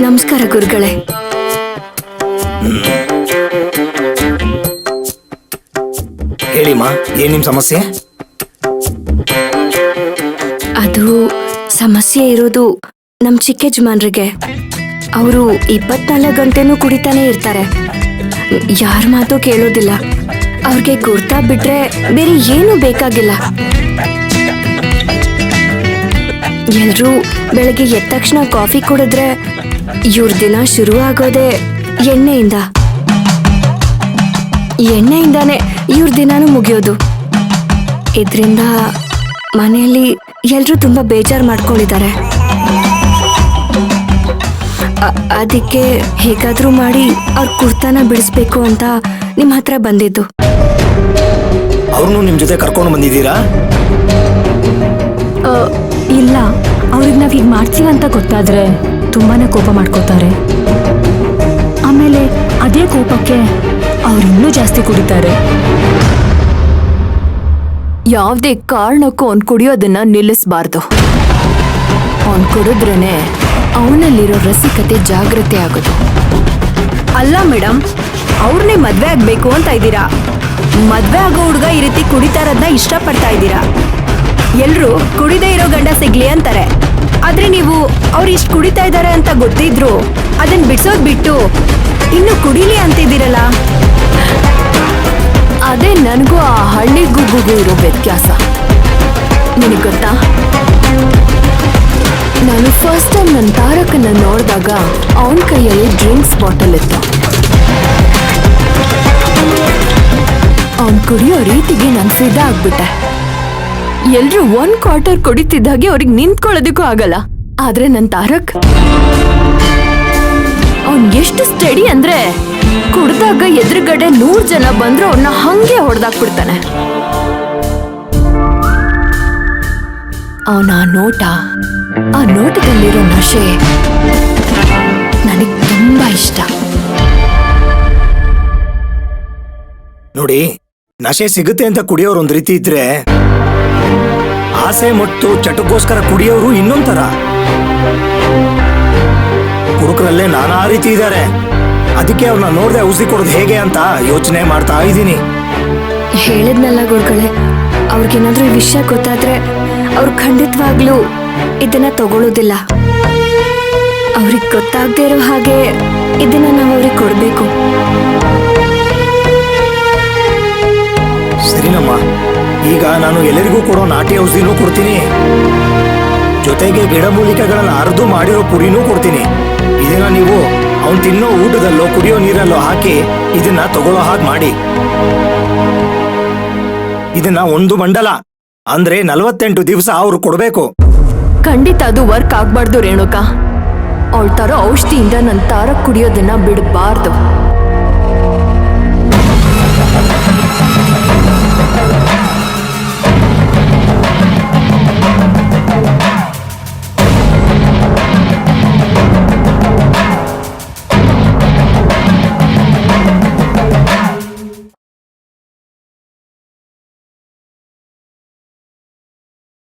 ನಮಸ್ಕಾರ ಗುರುಗಳೇ. ಹೇಳಿಮ್ಮ, ಏನ್ ನಿಮ್ ಸಮಸ್ಯೆ? ಅದು ಸಮಸ್ಯೆ ಇರೋದು ನಮ್ ಚಿಕ್ಕ ಯಜಮಾನ್ರಿಗೆ. ಅವರು 24 ಗಂಟೆನೂ ಕುಡಿತಾನೆ ಇರ್ತಾರೆ. ಯಾರ ಮಾತು ಕೇಳೋದಿಲ್ಲ. ಅವ್ರಿಗೆ ಗುರ್ತಾ ಬಿಟ್ರೆ ಬೇರೆ ಏನು ಬೇಕಾಗಿಲ್ಲ. ಎಲ್ರೂ ಬೆಳಗ್ಗೆ ಎದ್ದ ತಕ್ಷಣ ಕಾಫಿ ಕುಡಿದ್ರೆ ಇವ್ರ ದಿನ ಶುರು ಆಗೋದೇ ಎಣ್ಣೆಯಿಂದಾನೆ ಇವ್ರ ದಿನಾನು ಮುಗಿಯೋದು. ಇದ್ರಿಂದ ಮನೆಯಲ್ಲಿ ಎಲ್ರೂ ತುಂಬಾ ಬೇಜಾರು ಮಾಡ್ಕೊಂಡಿದ್ದಾರೆ. ಅದಕ್ಕೆ ಹೇಗಾದ್ರೂ ಮಾಡಿ ಅವ್ರ ಕುರ್ತಾನ ಬಿಡಿಸ್ಬೇಕು ಅಂತ ನಿಮ್ ಹತ್ರ ಬಂದಿದ್ದು. ಅವ್ರನ್ನು ನಿಮ್ ಜೊತೆ ಕರ್ಕೊಂಡು ಬಂದಿದ್ದೀರಾ? ಇಲ್ಲ, ಅವ್ರಿಗೆ ನಾವ್ ಹೀಗ್ ಮಾಡ್ತೀವಿ ಅಂತ ಗೊತ್ತಾದ್ರೆ ತುಂಬಾನೇ ಕೋಪ ಮಾಡ್ಕೋತಾರೆ. ಆಮೇಲೆ ಅದೇ ಕೋಪಕ್ಕೆ ಅವ್ರಿನ್ನೂ ಜಾಸ್ತಿ ಕುಡಿತಾರೆ. ಯಾವುದೇ ಕಾರಣಕ್ಕೂ ಅವ್ನು ಕುಡಿಯೋದನ್ನ ನಿಲ್ಲಿಸಬಾರ್ದು. ಅವ್ನು ಕುಡಿದ್ರೇನೆ ಅವನಲ್ಲಿರೋ ರಸಿಕತೆ ಜಾಗೃತಿ ಆಗೋದು. ಅಲ್ಲ ಮೇಡಮ್, ಅವ್ರನ್ನೇ ಮದ್ವೆ ಆಗ್ಬೇಕು ಅಂತ ಇದ್ದೀರಾ. ಮದ್ವೆ ಆಗೋ ಹುಡುಗ ಈ ರೀತಿ ಕುಡಿತಾ ಇರೋದನ್ನ ಇಷ್ಟಪಡ್ತಾ ಇದ್ದೀರಾ. ಎಲ್ರು ಕುಡಿದೇ ಇರೋ ಗಂಡ ಸಿಗ್ಲಿ ಅಂತಾರೆ. ಆದ್ರೆ ನೀವು ಅವ್ರು ಇಷ್ಟು ಕುಡಿತಾ ಇದ್ದಾರೆ ಅಂತ ಗೊತ್ತಿದ್ರು ಅದನ್ನ ಬಿಡ್ಸೋದ್ ಬಿಟ್ಟು ಇನ್ನು ಕುಡಿಲಿ ಅಂತಿದ್ದೀರಲ್ಲ. ಅದೇ ನನಗೂ ಆ ಹಳ್ಳಿ ಗುಗ್ಗುಗೂ ಇರೋ ವ್ಯತ್ಯಾಸ. ನಿನಗೆ ಗೊತ್ತಾ, ನಾನು ಫಸ್ಟ್ ಟೈಮ್ ನನ್ನ ತಾರಕನ್ನ ನೋಡಿದಾಗ ಅವನ ಕೈಯಲ್ಲಿ ಡ್ರಿಂಕ್ಸ್ ಬಾಟಲ್ ಇತ್ತು. ಅವನ್ ಕುಡಿಯೋ ರೀತಿಗೆ ನಾನು ಫಿದಾ ಆಗ್ಬಿಟ್ಟೆ. ಎಲ್ರು 1 ಕ್ವಾರ್ಟರ್ ಕುಡಿತಿದ್ದಾಗೆ ಅವ್ರಿಗೆ ನಿಂತ್ಕೊಳ್ಳೋದಕ್ಕೂ ಆಗಲ್ಲ. ಆದ್ರೆ ನನ್ನ ತಾರಕ್ ಅವನ್ ಎಷ್ಟು ಸ್ಟಡಿ ಅಂದ್ರೆ ಕುಡ್ದಾಗ ಎದುರುಗಡೆ 100 ಜನ ಬಂದ್ರು ಅವ್ರನ್ನ ಹಂಗೆ ಹೊಡೆದಾಕ್ಬಿಡ್ತಾನೆ. ಅವನ ಆ ನೋಟದಲ್ಲಿರೋ ನಶೆ ನನಗ್ ತುಂಬಾ ಇಷ್ಟ. ನೋಡಿ, ನಶೆ ಸಿಗುತ್ತೆ ಅಂತ ಕುಡಿಯೋರು ಒಂದ್ ರೀತಿ ಇದ್ರೆ, ಆಸೆ ಮತ್ತು ಚಟಕ್ಕೋಸ್ಕರ ಕುಡಿಯೋರು ಇನ್ನೊಂಥರ. ಕುಡುಕರಲ್ಲೇ ನಾನಾ ರೀತಿ ಇದ್ದಾರೆ. ಅದಕ್ಕೆ ಅವ್ರನ್ನ ನೋಡ್ದೆ ಔಷಧಿ ಕೊಡೋದು ಹೇಗೆ ಅಂತ ಯೋಚನೆ ಮಾಡ್ತಾ ಇದ್ದೀನಿ. ಹೇಳಿದ್ನಲ್ಲ ಗುರುಗಳೇ, ಅವ್ರಿಗೇನಾದ್ರೂ ಈ ವಿಷಯ ಗೊತ್ತಾದ್ರೆ ಅವ್ರು ಖಂಡಿತವಾಗ್ಲೂ ಇದನ್ನ ತಗೊಳ್ಳೋದಿಲ್ಲ. ಅವ್ರಿಗೆ ಗೊತ್ತಾಗದೇ ಇರೋ ಹಾಗೆ ಇದನ್ನ ನಾವು ಅವ್ರಿಗೆ ಕೊಡ್ಬೇಕು. ಸರಿನಮ್ಮ, ಈಗ ನಾನು ಎಲ್ಲರಿಗೂ ಕೊಡೋ ನಾಟಿ ಔಷಧಿನೂ ಕೊಡ್ತೀನಿ, ಜೊತೆಗೆ ಗಿಡಮೂಲಿಕೆಗಳನ್ನ ಅರ್ದು ಮಾಡಿರೋ ಪುಡಿನೂ ಕೊಡ್ತೀನಿ. ಇದನ್ನ ನೀವು ಅವ್ನು ತಿನ್ನೋ ಊಟದಲ್ಲೋ ಕುಡಿಯೋ ನೀರಲ್ಲೋ ಹಾಕಿ ಇದನ್ನ ತಗೊಳ್ಳೋ ಹಾಗೆ ಮಾಡಿ. ಇದನ್ನ 1 ಮಂಡಲ ಅಂದ್ರೆ 48 ದಿವಸ ಅವ್ರು ಕೊಡ್ಬೇಕು. ಖಂಡಿತ ಅದು ವರ್ಕ್ ಆಗ್ಬಾರ್ದು ರೇಣುಕಾ. ಅವಳ ತರೋ ಔಷಧಿಯಿಂದ ನನ್ನ ತಾರಕ್ ಕುಡಿಯೋದನ್ನ ಬಿಡಬಾರ್ದು.